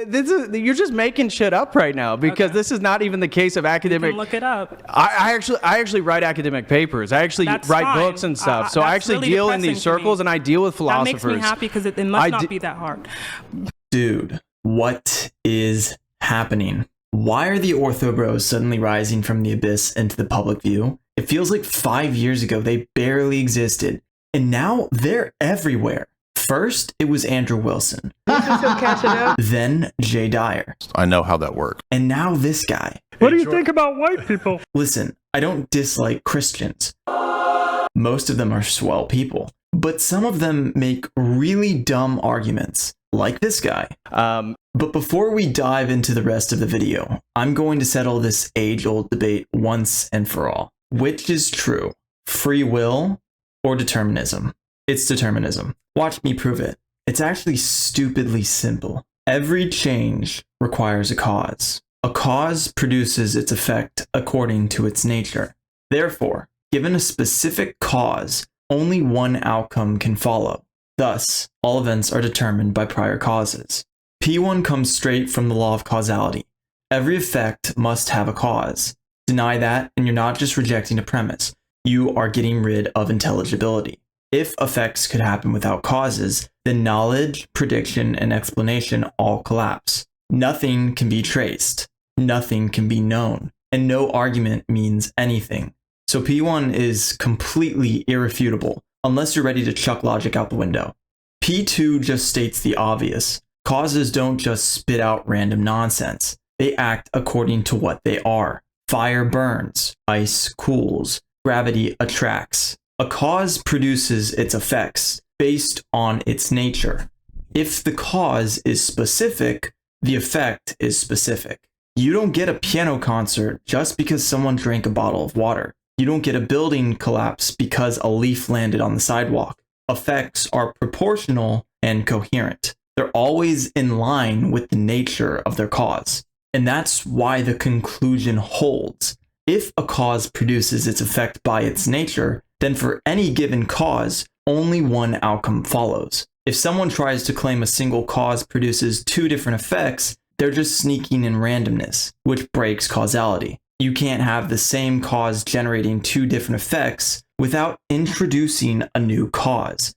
you're just making shit up right now because this is not even the case of academic. You can look it up. I actually write academic papers. I actually write books and stuff. So I actually really deal in these depressing to circles me. and I deal with philosophers. That makes me happy because it must not be that hard. Dude, what is happening? Why are the Ortho Bros suddenly rising from the abyss into the public view? It feels like 5 years ago they barely existed, and now they're everywhere. First, it was Andrew Wilson. Then Jay Dyer. I know how that works. And now this guy. What do you think about white people? Listen, I don't dislike Christians. Most of them are swell people. But some of them make really dumb arguments, like this guy. But before we dive into the rest of the video, I'm going to settle this age-old debate once and for all. Which is true? Free will or determinism? It's determinism. Watch me prove it. It's actually stupidly simple. Every change requires a cause. A cause produces its effect according to its nature. Therefore, given a specific cause, only one outcome can follow. Thus, all events are determined by prior causes. P1 comes straight from the law of causality. Every effect must have a cause. Deny that, and you're not just rejecting a premise. You are getting rid of intelligibility. If effects could happen without causes, then knowledge, prediction, and explanation all collapse. Nothing can be traced. Nothing can be known. And no argument means anything. So P1 is completely irrefutable, unless you're ready to chuck logic out the window. P2 just states the obvious. Causes don't just spit out random nonsense. They act according to what they are. Fire burns. Ice cools. Gravity attracts. A cause produces its effects based on its nature. If the cause is specific, the effect is specific. You don't get a piano concert just because someone drank a bottle of water. You don't get a building collapse because a leaf landed on the sidewalk. Effects are proportional and coherent. They're always in line with the nature of their cause. And that's why the conclusion holds. If a cause produces its effect by its nature, then for any given cause, only one outcome follows. If someone tries to claim a single cause produces two different effects, they're just sneaking in randomness, which breaks causality. You can't have the same cause generating two different effects without introducing a new cause.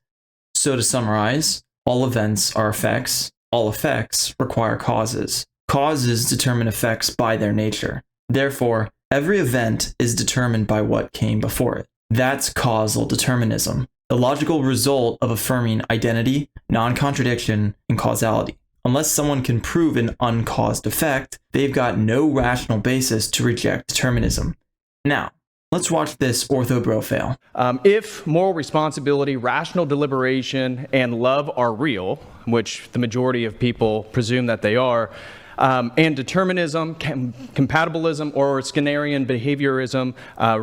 So to summarize, all events are effects. All effects require causes. Causes determine effects by their nature. Therefore, every event is determined by what came before it. That's causal determinism, the logical result of affirming identity, non-contradiction, and causality. Unless someone can prove an uncaused effect, they've got no rational basis to reject determinism. Now, let's watch this Ortho Bro fail. If moral responsibility, rational deliberation, and love are real, which the majority of people presume that they are, and determinism, compatibilism, or Skinnerian behaviorism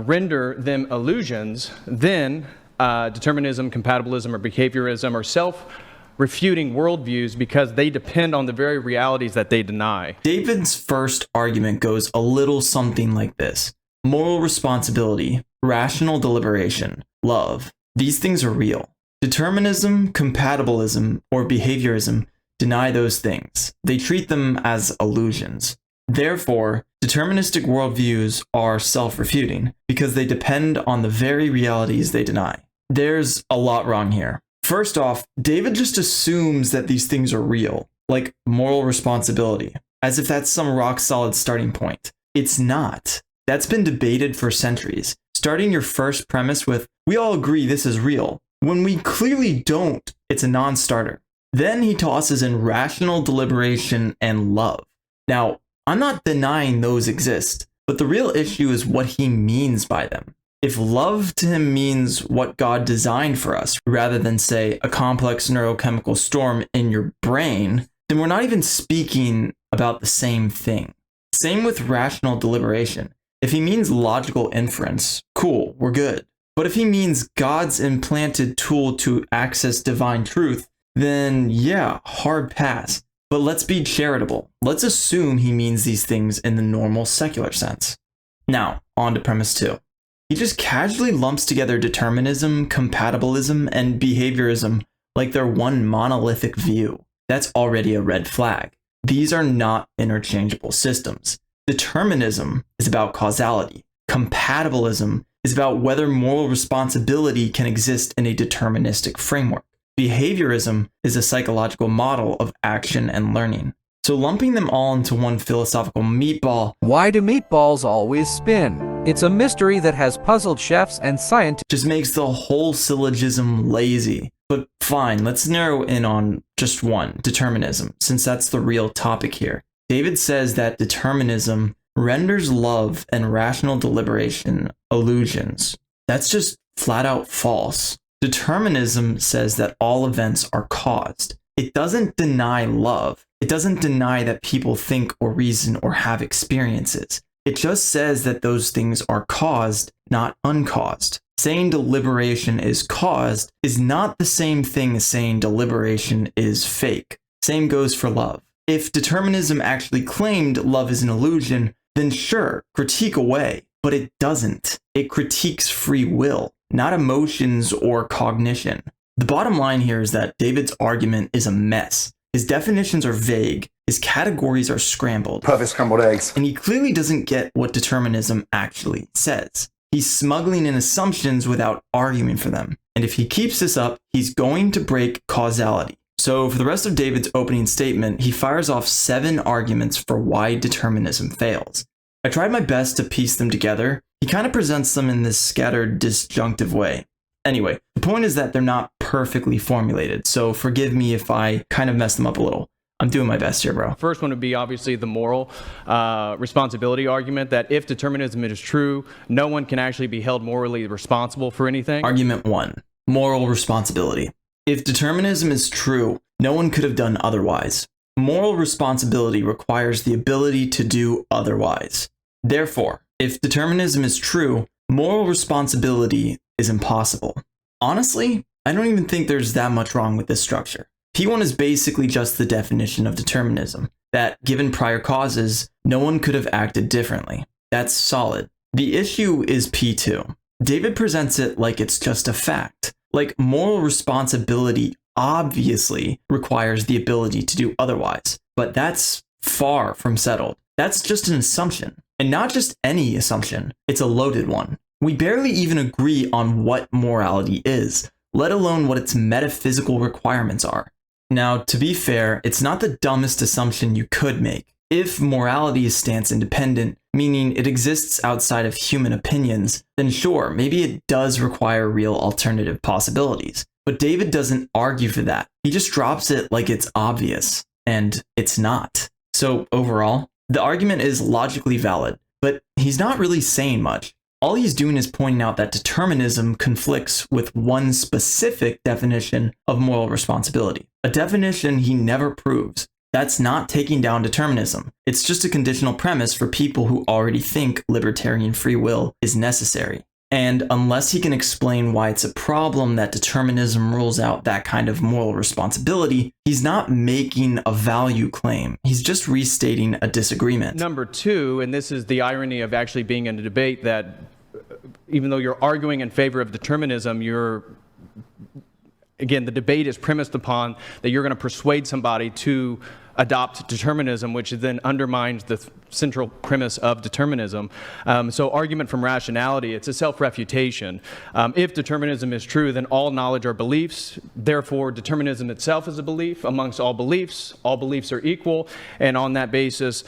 render them illusions, then determinism, compatibilism, or behaviorism are self-refuting worldviews because they depend on the very realities that they deny. David's first argument goes a little something like this. Moral responsibility, rational deliberation, love, these things are real. Determinism, compatibilism, or behaviorism deny those things. They treat them as illusions. Therefore, deterministic worldviews are self-refuting because they depend on the very realities they deny. There's a lot wrong here. First off, David just assumes that these things are real, like moral responsibility, as if that's some rock-solid starting point. It's not. That's been debated for centuries. Starting your first premise with, we all agree this is real, when we clearly don't, it's a non-starter. Then he tosses in rational deliberation and love. Now, I'm not denying those exist, but the real issue is what he means by them. If love to him means what God designed for us, rather than, say, a complex neurochemical storm in your brain, then we're not even speaking about the same thing. Same with rational deliberation. If he means logical inference, cool, we're good. But if he means God's implanted tool to access divine truth, then yeah, hard pass. But let's be charitable. Let's assume he means these things in the normal secular sense. Now, on to premise 2. He just casually lumps together determinism, compatibilism, and behaviorism like they're one monolithic view. That's already a red flag. These are not interchangeable systems. Determinism is about causality. Compatibilism is about whether moral responsibility can exist in a deterministic framework. Behaviorism is a psychological model of action and learning. So lumping them all into one philosophical meatball. Why do meatballs always spin? It's a mystery that has puzzled chefs and scientists. Just makes the whole syllogism lazy. But fine, let's narrow in on just one, determinism, since that's the real topic here. David says that determinism renders love and rational deliberation illusions. That's just flat out false. Determinism says that all events are caused. It doesn't deny love. It doesn't deny that people think or reason or have experiences. It just says that those things are caused, not uncaused. Saying deliberation is caused is not the same thing as saying deliberation is fake. Same goes for love. If determinism actually claimed love is an illusion, then sure, critique away. But it doesn't. It critiques free will, not emotions or cognition. The bottom line here is that David's argument is a mess. His definitions are vague, his categories are scrambled. Perfect scrambled eggs. And he clearly doesn't get what determinism actually says. He's smuggling in assumptions without arguing for them. And if he keeps this up, he's going to break causality. So for the rest of David's opening statement, he fires off 7 arguments for why determinism fails. I tried my best to piece them together. He kind of presents them in this scattered, disjunctive way. Anyway, the point is that they're not perfectly formulated, so forgive me if I kind of mess them up a little. I'm doing my best here, bro. First one would be obviously the moral responsibility argument that if determinism is true, no one can actually be held morally responsible for anything. Argument 1, moral responsibility. If determinism is true, no one could have done otherwise. Moral responsibility requires the ability to do otherwise. Therefore, if determinism is true, moral responsibility is impossible. Honestly, I don't even think there's that much wrong with this structure. P1 is basically just the definition of determinism, that given prior causes, no one could have acted differently. That's solid. The issue is P2. David presents it like it's just a fact. Like moral responsibility obviously requires the ability to do otherwise, but that's far from settled. That's just an assumption, and not just any assumption, it's a loaded one. We barely even agree on what morality is, let alone what its metaphysical requirements are. Now, to be fair, it's not the dumbest assumption you could make. If morality is stance independent, meaning it exists outside of human opinions, then sure, maybe it does require real alternative possibilities. But David doesn't argue for that. He just drops it like it's obvious, and it's not. So overall, the argument is logically valid, but he's not really saying much. All he's doing is pointing out that determinism conflicts with one specific definition of moral responsibility, a definition he never proves. That's not taking down determinism. It's just a conditional premise for people who already think libertarian free will is necessary. And unless he can explain why it's a problem that determinism rules out that kind of moral responsibility, he's not making a value claim. He's just restating a disagreement. Number 2, and this is the irony of actually being in a debate, that even though you're arguing in favor of determinism, again, the debate is premised upon that you're going to persuade somebody to adopt determinism, which then undermines the central premise of determinism. So argument from rationality, it's a self-refutation. If determinism is true, then all knowledge are beliefs. Therefore, determinism itself is a belief. Amongst all beliefs are equal. And on that basis,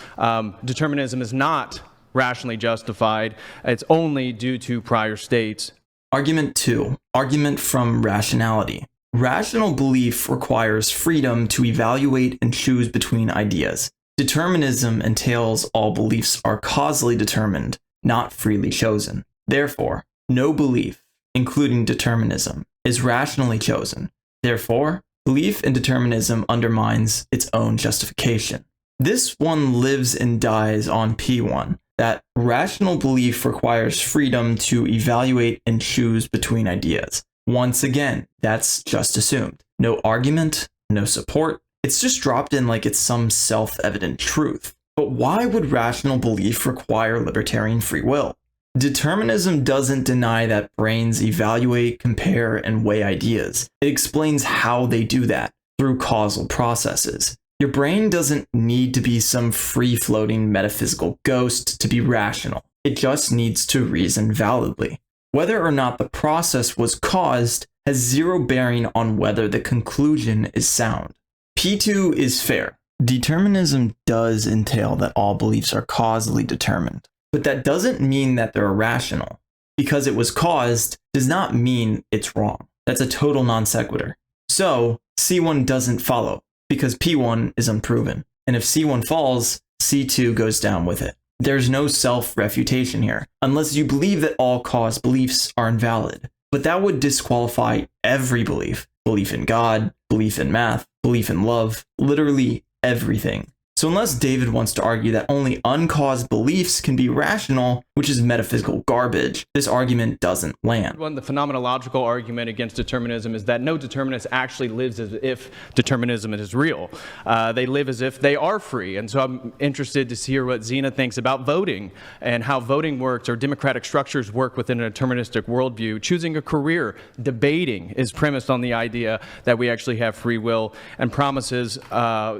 determinism is not rationally justified. It's only due to prior states. Argument 2, argument from rationality. Rational belief requires freedom to evaluate and choose between ideas. Determinism entails all beliefs are causally determined, not freely chosen. Therefore, no belief, including determinism, is rationally chosen. Therefore, belief in determinism undermines its own justification. This one lives and dies on P1, that rational belief requires freedom to evaluate and choose between ideas. Once again, that's just assumed. No argument, no support. It's just dropped in like it's some self-evident truth. But why would rational belief require libertarian free will? Determinism doesn't deny that brains evaluate, compare, and weigh ideas. It explains how they do that, through causal processes. Your brain doesn't need to be some free-floating metaphysical ghost to be rational. It just needs to reason validly. Whether or not the process was caused has zero bearing on whether the conclusion is sound. P2 is fair. Determinism does entail that all beliefs are causally determined, but that doesn't mean that they're irrational. Because it was caused does not mean it's wrong. That's a total non sequitur. So C1 doesn't follow, because P1 is unproven. And if C1 falls, C2 goes down with it. There's no self-refutation here, unless you believe that all cause beliefs are invalid. But that would disqualify every belief. Belief in God, belief in math, belief in love, literally everything. So unless David wants to argue that only uncaused beliefs can be rational, which is metaphysical garbage, this argument doesn't land. The phenomenological argument against determinism is that no determinist actually lives as if determinism is real. They live as if they are free. And so I'm interested to hear what Zina thinks about voting and how voting works or democratic structures work within a deterministic worldview. Choosing a career, debating, is premised on the idea that we actually have free will, and promises,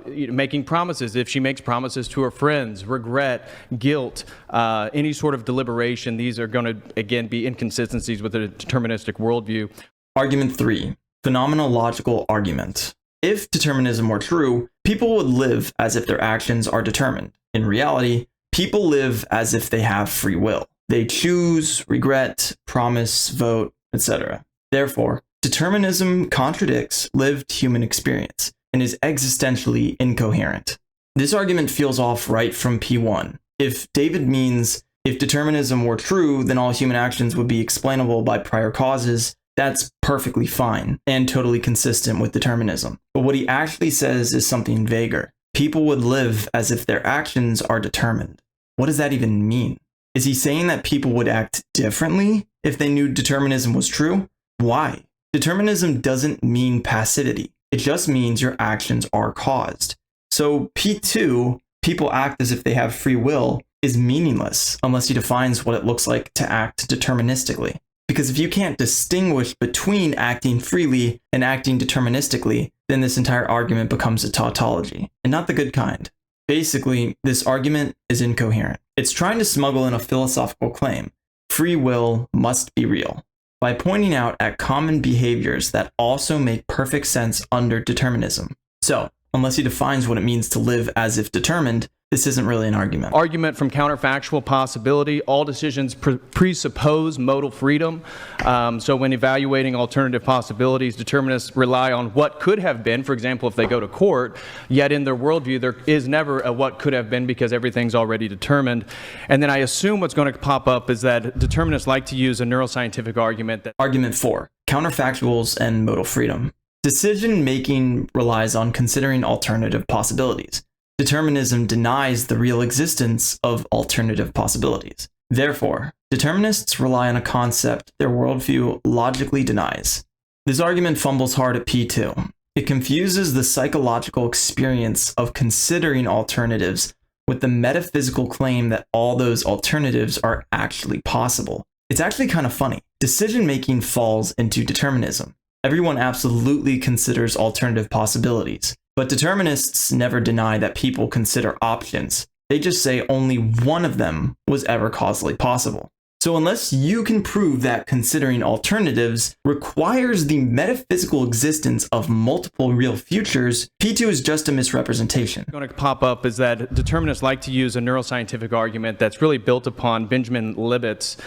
making promises. If she makes promises to her friends, regret, guilt, any sort of deliberation, these are going to, again, be inconsistencies with a deterministic worldview. Argument 3, phenomenological argument. If determinism were true, people would live as if their actions are determined. In reality, people live as if they have free will. They choose, regret, promise, vote, etc. Therefore, determinism contradicts lived human experience and is existentially incoherent. This argument feels off right from P1. If David means if determinism were true, then all human actions would be explainable by prior causes, that's perfectly fine and totally consistent with determinism. But what he actually says is something vaguer. People would live as if their actions are determined. What does that even mean? Is he saying that people would act differently if they knew determinism was true? Why? Determinism doesn't mean passivity. It just means your actions are caused. So P2, people act as if they have free will, is meaningless unless he defines what it looks like to act deterministically. Because if you can't distinguish between acting freely and acting deterministically, then this entire argument becomes a tautology, and not the good kind. Basically, this argument is incoherent. It's trying to smuggle in a philosophical claim. Free will must be real, by pointing out at common behaviors that also make perfect sense under determinism. So, unless he defines what it means to live as if determined, this isn't really an argument. Argument from counterfactual possibility. All decisions presuppose modal freedom. So when evaluating alternative possibilities, determinists rely on what could have been. For example, if they go to court, yet in their worldview, there is never a what could have been because everything's already determined. And then I assume what's going to pop up is that determinists like to use a neuroscientific argument. Argument 4, counterfactuals and modal freedom. Decision-making relies on considering alternative possibilities. Determinism denies the real existence of alternative possibilities. Therefore, determinists rely on a concept their worldview logically denies. This argument fumbles hard at P2. It confuses the psychological experience of considering alternatives with the metaphysical claim that all those alternatives are actually possible. It's actually kind of funny. Decision-making falls into determinism. Everyone absolutely considers alternative possibilities. But determinists never deny that people consider options. They just say only one of them was ever causally possible. So unless you can prove that considering alternatives requires the metaphysical existence of multiple real futures, P2 is just a misrepresentation. What's going to pop up is that determinists like to use a neuroscientific argument that's really built upon Benjamin Libet's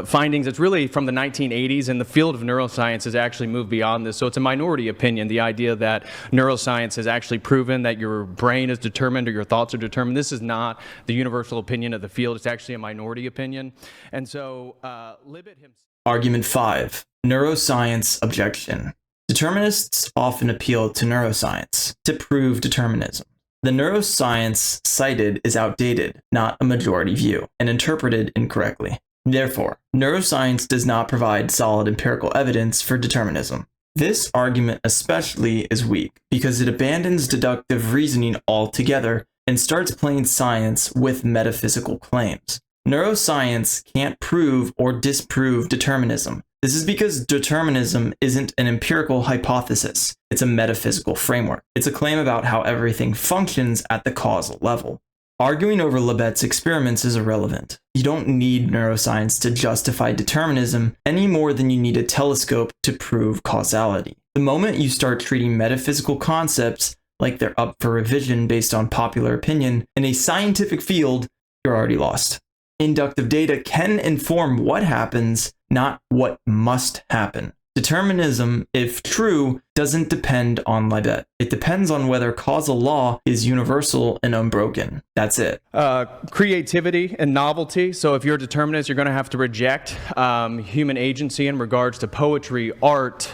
findings. It's really from the 1980s, and the field of neuroscience has actually moved beyond this. So it's a minority opinion, the idea that neuroscience has actually proven that your brain is determined or your thoughts are determined. This is not the universal opinion of the field. It's actually a minority opinion. And so Libet himself... Argument 5, neuroscience objection. Determinists often appeal to neuroscience to prove determinism. The neuroscience cited is outdated, not a majority view, and interpreted incorrectly. Therefore, neuroscience does not provide solid empirical evidence for determinism. This argument especially is weak because it abandons deductive reasoning altogether and starts playing science with metaphysical claims. Neuroscience can't prove or disprove determinism, This is because determinism isn't an empirical hypothesis. It's a metaphysical framework. It's a claim about how everything functions at the causal level. Arguing over Lebet's experiments is irrelevant. You don't need neuroscience to justify determinism any more than you need a telescope to prove causality. The moment you start treating metaphysical concepts like they're up for revision based on popular opinion in a scientific field, you're already lost. Inductive data can inform what happens, not what must happen. Determinism, if true, doesn't depend on Lebet. It depends on whether causal law is universal and unbroken. That's it. Creativity and novelty. So if you're a determinist, you're going to have to reject human agency in regards to poetry, art,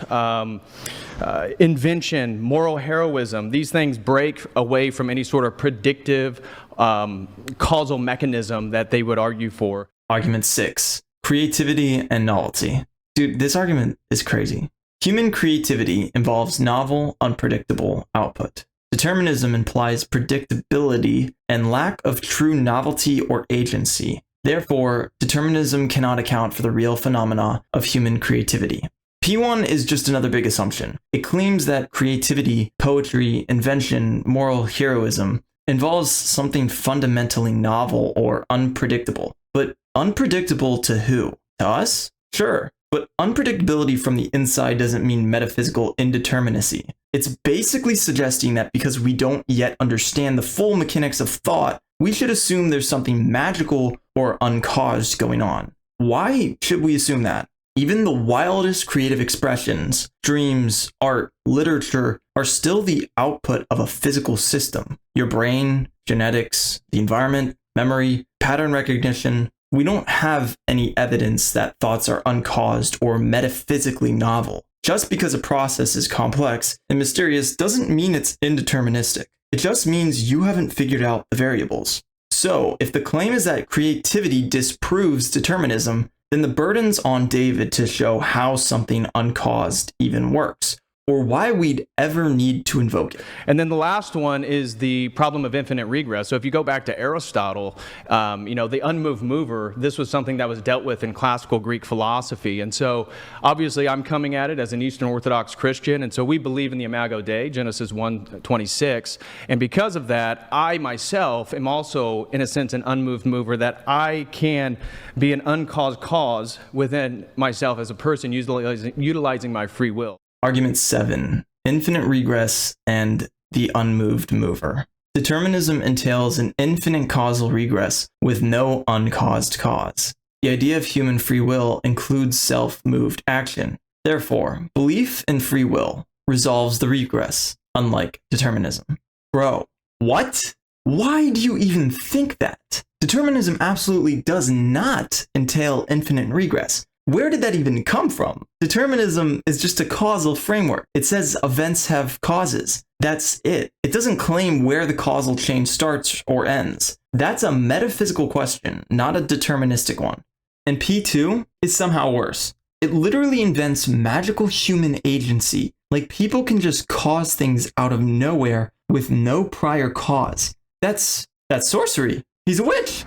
invention, moral heroism. These things break away from any sort of predictive causal mechanism that they would argue for. Argument 6. Creativity and novelty. Dude, this argument is crazy. Human creativity involves novel, unpredictable output. Determinism implies predictability and lack of true novelty or agency. Therefore, determinism cannot account for the real phenomena of human creativity. P1 is just another big assumption. It claims that creativity, poetry, invention, moral heroism involves something fundamentally novel or unpredictable. But unpredictable to who? To us? Sure. But unpredictability from the inside doesn't mean metaphysical indeterminacy. It's basically suggesting that because we don't yet understand the full mechanics of thought, we should assume there's something magical or uncaused going on. Why should we assume that? Even the wildest creative expressions, dreams, art, literature, are still the output of a physical system. Your brain, genetics, the environment, memory, pattern recognition. We don't have any evidence that thoughts are uncaused or metaphysically novel. Just because a process is complex and mysterious doesn't mean it's indeterministic. It just means you haven't figured out the variables. So, if the claim is that creativity disproves determinism, then the burden's on David to show how something uncaused even works, or why we'd ever need to invoke it. And then the last one is the problem of infinite regress. So if you go back to Aristotle, the unmoved mover, this was something that was dealt with in classical Greek philosophy. And so obviously I'm coming at it as an Eastern Orthodox Christian, and so we believe in the Imago Dei, Genesis 1:26. And because of that, I myself am also, in a sense, an unmoved mover, that I can be an uncaused cause within myself as a person utilizing my free will. Argument 7. Infinite regress and the unmoved mover. Determinism entails an infinite causal regress with no uncaused cause. The idea of human free will includes self-moved action. Therefore, belief in free will resolves the regress, unlike determinism. Bro, what? Why do you even think that? Determinism absolutely does not entail infinite regress. Where did that even come from? Determinism is just a causal framework. It says events have causes. That's it. It doesn't claim where the causal chain starts or ends. That's a metaphysical question, not a deterministic one. And P2 is somehow worse. It literally invents magical human agency, like people can just cause things out of nowhere with no prior cause. That's sorcery. He's a witch.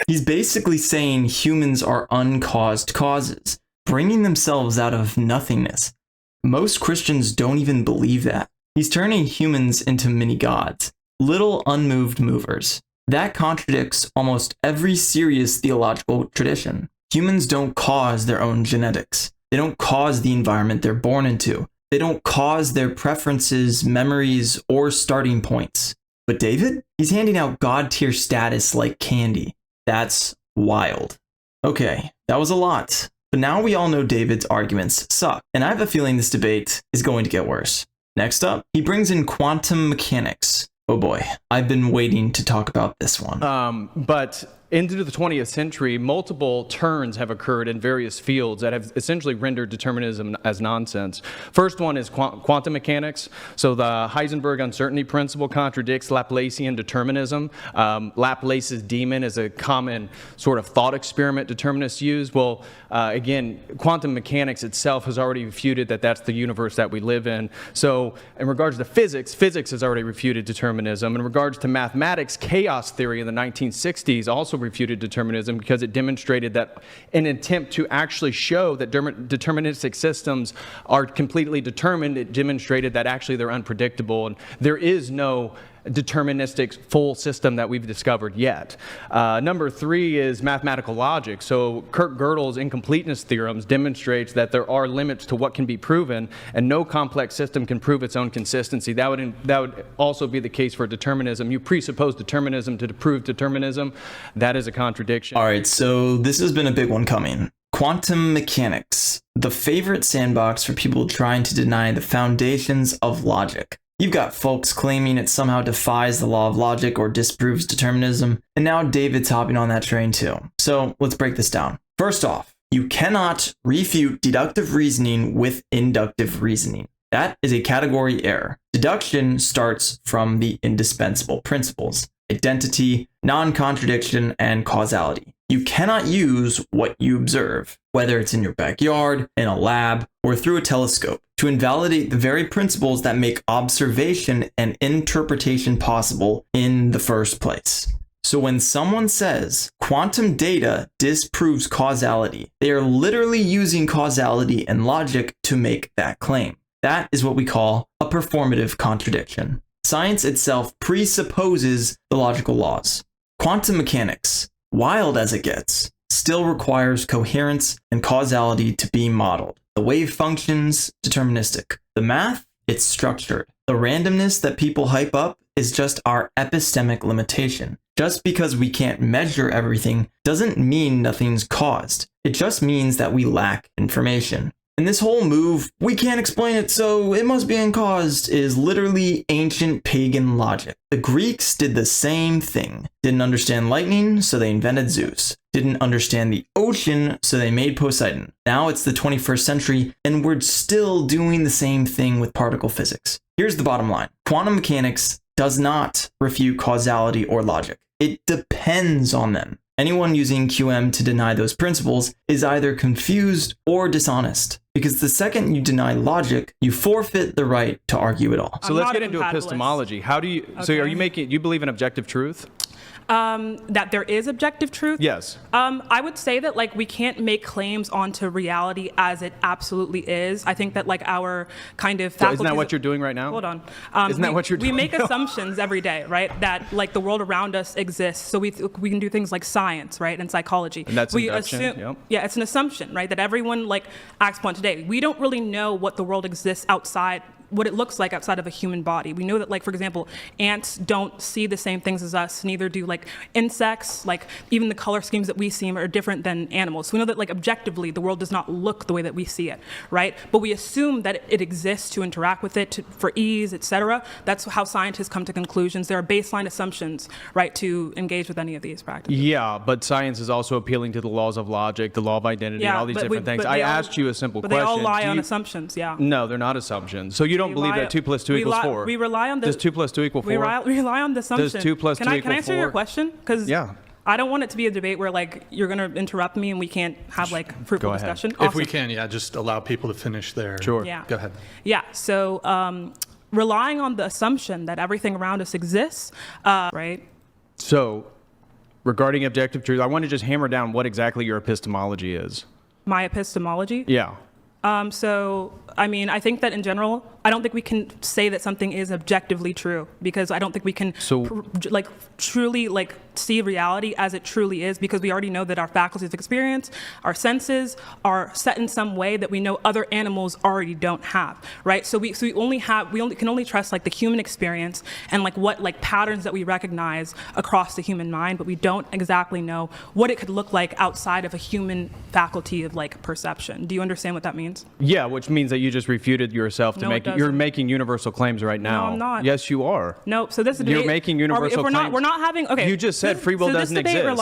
He's basically saying humans are uncaused causes, bringing themselves out of nothingness. Most Christians don't even believe that. He's turning humans into mini-gods, little unmoved movers. That contradicts almost every serious theological tradition. Humans don't cause their own genetics. They don't cause the environment they're born into. They don't cause their preferences, memories, or starting points. But David? He's handing out God-tier status like candy. That's wild. Okay, that was a lot. But now we all know David's arguments suck, and I have a feeling this debate is going to get worse. Next up, he brings in quantum mechanics. Oh boy, I've been waiting to talk about this one. But into the 20th century, multiple turns have occurred in various fields that have essentially rendered determinism as nonsense. First one is quantum mechanics. So the Heisenberg uncertainty principle contradicts Laplacian determinism. Laplace's demon is a common sort of thought experiment determinists use. Well, again, quantum mechanics itself has already refuted that that's the universe that we live in. So in regards to physics, physics has already refuted determinism. In regards to mathematics, chaos theory in the 1960s also refuted determinism because it demonstrated that in an attempt to actually show that deterministic systems are completely determined, it demonstrated that actually they're unpredictable and there is no deterministic full system that we've discovered yet. Number 3 is mathematical logic. So Kurt Gödel's incompleteness theorems demonstrates that there are limits to what can be proven, and no complex system can prove its own consistency. That would also be the case for determinism. You presuppose determinism to prove determinism. That is a contradiction. All right, so this has been a big one coming. Quantum mechanics, the favorite sandbox for people trying to deny the foundations of logic. You've got folks claiming it somehow defies the law of logic or disproves determinism, and now David's hopping on that train too. So let's break this down. First off, you cannot refute deductive reasoning with inductive reasoning. That is a category error. Deduction starts from the indispensable principles: identity, non-contradiction, and causality. You cannot use what you observe, whether it's in your backyard, in a lab, or through a telescope, to invalidate the very principles that make observation and interpretation possible in the first place. So when someone says quantum data disproves causality, they are literally using causality and logic to make that claim. That is what we call a performative contradiction. Science itself presupposes the logical laws. Quantum mechanics, wild as it gets, still requires coherence and causality to be modeled. The wave function's deterministic. The math, it's structured. The randomness that people hype up is just our epistemic limitation. Just because we can't measure everything doesn't mean nothing's caused. It just means that we lack information. And this whole move, we can't explain it, so it must be uncaused, is literally ancient pagan logic. The Greeks did the same thing. Didn't understand lightning, so they invented Zeus. Didn't understand the ocean, so they made Poseidon. Now it's the 21st century, and we're still doing the same thing with particle physics. Here's the bottom line. Quantum mechanics does not refute causality or logic. It depends on them. Anyone using QM to deny those principles is either confused or dishonest, because the second you deny logic, you forfeit the right to argue at all. So let's get into epistemology. How do you, so are you making, you believe in objective truth? That there is objective truth? Yes. I would say that like we can't make claims onto reality as it absolutely is. I think that like our kind of faculties... Isn't that what you're doing right now? Hold on. Isn't that what you're doing? We make assumptions every day, right? That like the world around us exists. So we can do things like science, right? And psychology. And that's we induction, assume, yep. Yeah, it's an assumption, right? That everyone like acts upon today. We don't really know what the world exists outside, what it looks like outside of a human body. We know that, like, for example, ants don't see the same things as us, neither do like insects, like even the color schemes that we see are different than animals. So we know that like objectively the world does not look the way that we see it, right? But we assume that it exists to interact with it for ease, etc. That's how scientists come to conclusions. There are baseline assumptions, right, to engage with any of these practices. Yeah, but science is also appealing to the laws of logic, the law of identity, and all these different things. I asked you a simple question. But they all lie on assumptions, yeah. No, they're not assumptions. So you don't believe that 2 plus 2 equals 4? We rely on the... Does 2 plus 2 equal 4? We rely on the assumption. Does 2 plus 2 equal 4? Can I answer your question? Because yeah. I don't want it to be a debate where like you're going to interrupt me and we can't have like fruitful discussion. If we can, yeah, just allow people to finish their... Sure. Yeah. Go ahead. Yeah, so relying on the assumption that everything around us exists, right? So regarding objective truth, I want to just hammer down what exactly your epistemology is. My epistemology? Yeah. So, I mean, I think that in general, I don't think we can say that something is objectively true, because I don't think we can truly see reality as it truly is, because we already know that our faculties of experience, our senses are set in some way that we know other animals already don't have, right? So we can only trust like the human experience and like what like patterns that we recognize across the human mind, but we don't exactly know what it could look like outside of a human faculty of like perception. Do you understand what that means? Yeah, which means that you just refuted yourself to you're making universal claims right now. No, I'm not. Yes, you are. No, so this debate... You're making universal claims. We're not having... Okay. You just said free will doesn't exist.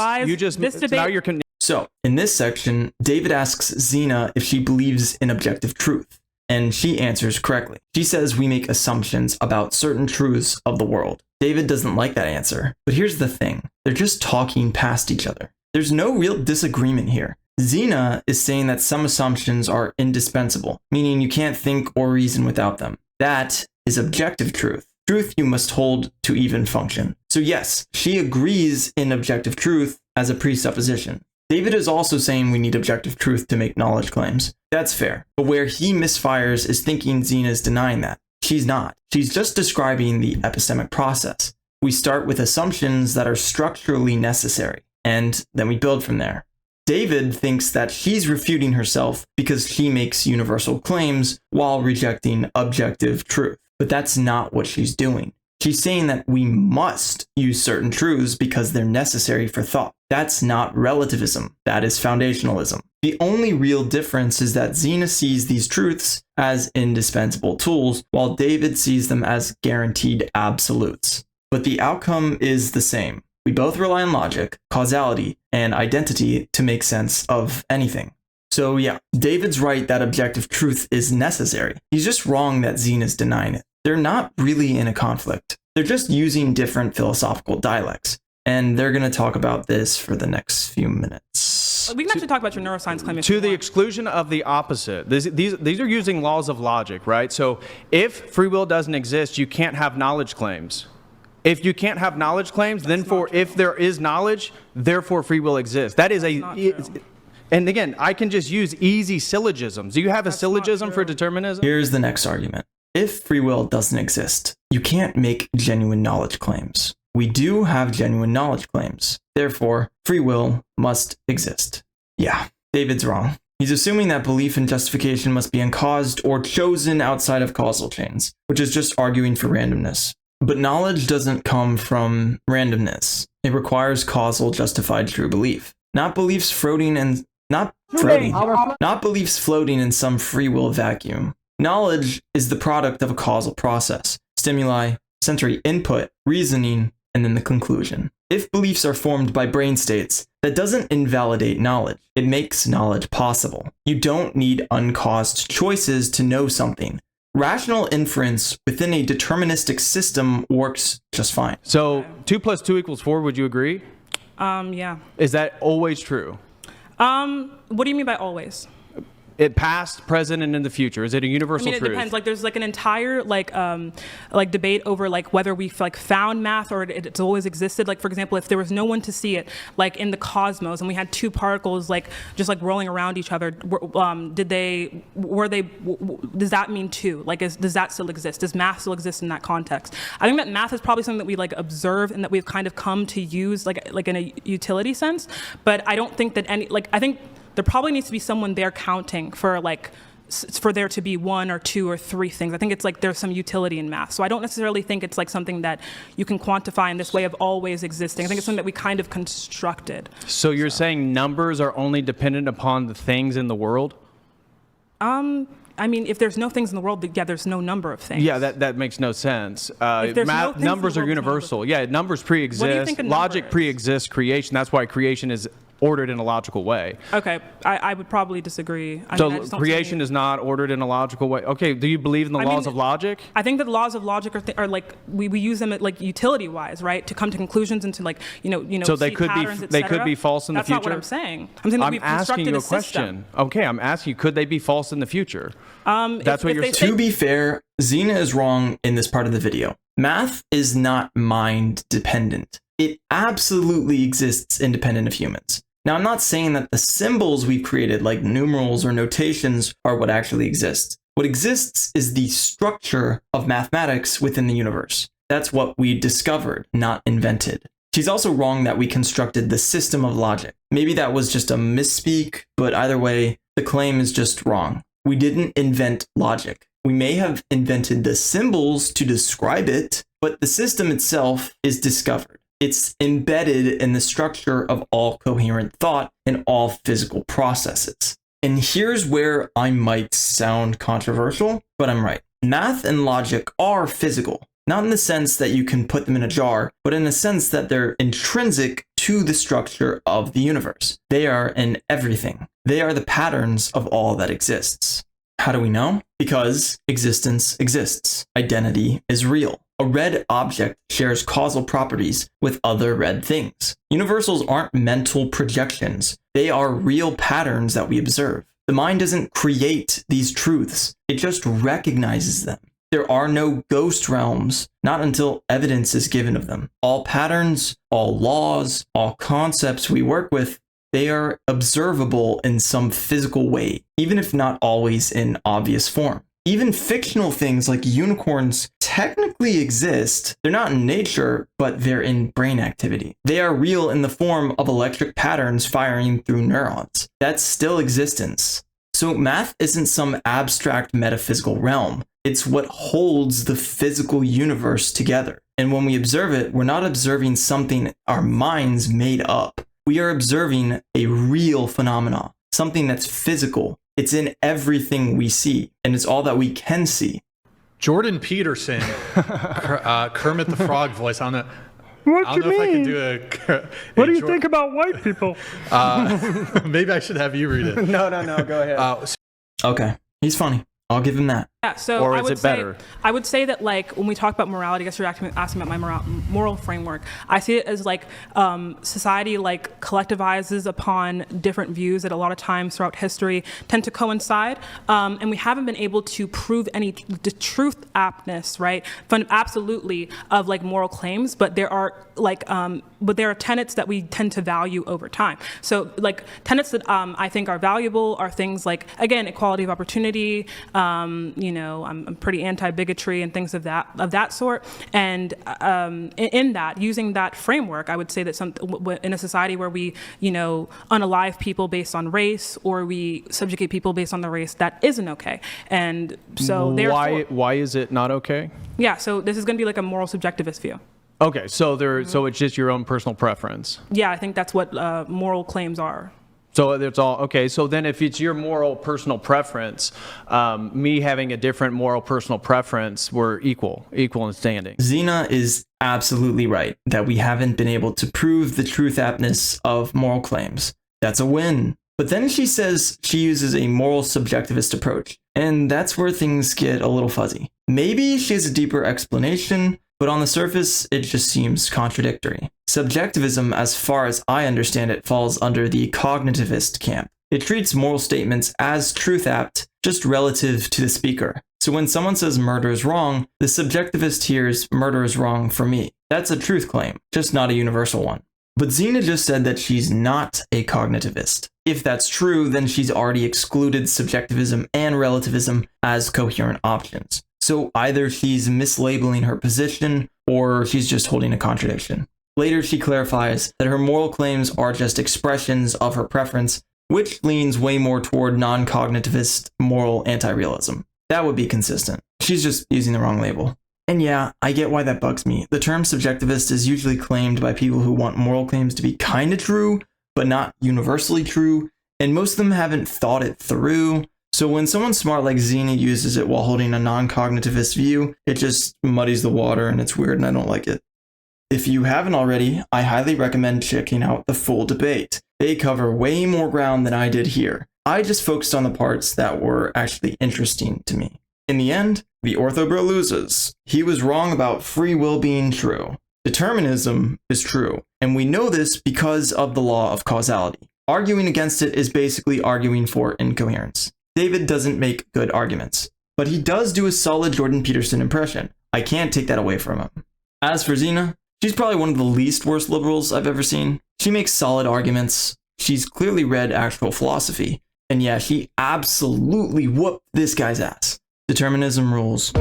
So in this section, David asks Zina if she believes in objective truth, and she answers correctly. She says we make assumptions about certain truths of the world. David doesn't like that answer, but here's the thing. They're just talking past each other. There's no real disagreement here. Zina is saying that some assumptions are indispensable, meaning you can't think or reason without them. That is objective truth. Truth you must hold to even function. So yes, she agrees in objective truth, as a presupposition. David is also saying we need objective truth to make knowledge claims. That's fair. But where he misfires is thinking Zina is denying that. She's not. She's just describing the epistemic process. We start with assumptions that are structurally necessary, and then we build from there. David thinks that she's refuting herself because she makes universal claims while rejecting objective truth. But that's not what she's doing. She's saying that we must use certain truths because they're necessary for thought. That's not relativism. That is foundationalism. The only real difference is that Zina sees these truths as indispensable tools, while David sees them as guaranteed absolutes. But the outcome is the same. We both rely on logic, causality, and identity to make sense of anything. So yeah, David's right that objective truth is necessary. He's just wrong that Zina's denying it. They're not really in a conflict. They're just using different philosophical dialects. And they're going to talk about this for the next few minutes. We can actually talk about your neuroscience claim. To the exclusion of the opposite. These are using laws of logic, right? So if free will doesn't exist, you can't have knowledge claims. If you can't have knowledge claims, then if there is knowledge, therefore free will exists. That is and again, I can just use easy syllogisms. Do you have a syllogism for determinism? Here's the next argument. If free will doesn't exist, you can't make genuine knowledge claims. We do have genuine knowledge claims. Therefore, free will must exist. Yeah, David's wrong. He's assuming that belief and justification must be uncaused or chosen outside of causal chains, which is just arguing for randomness. But knowledge doesn't come from randomness. It requires causal justified true belief. Not beliefs floating in some free will vacuum. Knowledge is the product of a causal process, stimuli, sensory input, reasoning, and then the conclusion. If beliefs are formed by brain states, that doesn't invalidate knowledge. It makes knowledge possible. You don't need uncaused choices to know something. Rational inference within a deterministic system works just fine. So 2 + 2 = 4, would you agree? Yeah. Is that always true? What do you mean by always? It past, present, and in the future. Is it a universal truth? It depends. Like, there's like an entire debate over like whether we've like found math or it's always existed. Like, for example, if there was no one to see it, like in the cosmos, and we had two particles like just like rolling around each other, does that mean two? Like, does that still exist? Does math still exist in that context? I think that math is probably something that we like observe and that we've kind of come to use like in a utility sense. But I don't think that I think there probably needs to be someone there counting for there to be one or two or three things. I think it's like there's some utility in math. So I don't necessarily think it's like something that you can quantify in this way of always existing. I think it's something that we kind of constructed. So you're saying numbers are only dependent upon the things in the world? I mean, if there's no things in the world, yeah, there's no number of things. Yeah, that makes no sense. Numbers are universal. Yeah, numbers pre-exist. What do you think a number Logic is? pre-exists creation. That's why creation is ordered in a logical way. Okay, I would probably disagree. Creation is not ordered in a logical way. Okay, do you believe in the laws of logic? I think that the laws of logic are like we use them like utility-wise, right, to come to conclusions and to like So they could be false in the future. That's not what I'm saying. I'm saying that we've constructed a system. asking you a question. Okay, I'm asking you, could they be false in the future? That's what you're saying. To be fair, Zina is wrong in this part of the video. Math is not mind dependent. It absolutely exists independent of humans. Now, I'm not saying that the symbols we've created, like numerals or notations, are what actually exists. What exists is the structure of mathematics within the universe. That's what we discovered, not invented. She's also wrong that we constructed the system of logic. Maybe that was just a misspeak, but either way, the claim is just wrong. We didn't invent logic. We may have invented the symbols to describe it, but the system itself is discovered. It's embedded in the structure of all coherent thought and all physical processes. And here's where I might sound controversial, but I'm right. Math and logic are physical, not in the sense that you can put them in a jar, but in the sense that they're intrinsic to the structure of the universe. They are in everything. They are the patterns of all that exists. How do we know? Because existence exists. Identity is real. A red object shares causal properties with other red things. Universals aren't mental projections. They are real patterns that we observe. The mind doesn't create these truths. It just recognizes them. There are no ghost realms, not until evidence is given of them. All patterns, all laws, all concepts we work with, they are observable in some physical way, even if not always in obvious form. Even fictional things like unicorns technically exist. They're not in nature, but they're in brain activity. They are real in the form of electric patterns firing through neurons. That's still existence. So math isn't some abstract metaphysical realm. It's what holds the physical universe together. And when we observe it, we're not observing something our minds made up. We are observing a real phenomena, something that's physical. It's in everything we see, and it's all that we can see. Jordan Peterson, Kermit the Frog voice. I don't know. What I you don't know if I mean? can do a. What do you think about white people? Maybe I should have you read it. No, go ahead. Okay, he's funny. I'll give him that. Yeah, so Or I is would it say, better? I would say that, like, when we talk about morality, I guess you're asking about my moral framework. I see it as like society like collectivizes upon different views that a lot of times throughout history tend to coincide, and we haven't been able to prove any the truth aptness, right? Absolutely of like moral claims, but there are tenets that we tend to value over time. So like tenets that I think are valuable are things like, again, equality of opportunity. I'm pretty anti-bigotry and things of that sort. And in that, using that framework, I would say that in a society where we, unalive people based on race, or we subjugate people based on the race, that isn't okay. And so therefore, Why is it not okay? yeah. So this is going to be like a moral subjectivist view. Okay, so it's just your own personal preference. Yeah, I think that's what moral claims are. So it's all okay. So then, if it's your moral personal preference, me having a different moral personal preference, we're equal in standing. Zina is absolutely right that we haven't been able to prove the truth aptness of moral claims. That's a win. But then she says she uses a moral subjectivist approach, and that's where things get a little fuzzy. Maybe she has a deeper explanation, but on the surface, it just seems contradictory. Subjectivism, as far as I understand it, falls under the cognitivist camp. It treats moral statements as truth apt, just relative to the speaker. So when someone says murder is wrong, the subjectivist hears murder is wrong for me. That's a truth claim, just not a universal one. But Zina just said that she's not a cognitivist. If that's true, then she's already excluded subjectivism and relativism as coherent options. So either she's mislabeling her position, or she's just holding a contradiction. Later, she clarifies that her moral claims are just expressions of her preference, which leans way more toward non-cognitivist moral anti-realism. That would be consistent. She's just using the wrong label. And yeah, I get why that bugs me. The term subjectivist is usually claimed by people who want moral claims to be kind of true, but not universally true, and most of them haven't thought it through. So when someone smart like Zina uses it while holding a non-cognitivist view, it just muddies the water and it's weird and I don't like it. If you haven't already, I highly recommend checking out the full debate. They cover way more ground than I did here. I just focused on the parts that were actually interesting to me. In the end, the Ortho Bro loses. He was wrong about free will being true. Determinism is true, and we know this because of the law of causality. Arguing against it is basically arguing for incoherence. David doesn't make good arguments, but he does do a solid Jordan Peterson impression. I can't take that away from him. As for Zina, she's probably one of the least worst liberals I've ever seen. She makes solid arguments. She's clearly read actual philosophy. And yeah, she absolutely whooped this guy's ass. Determinism rules.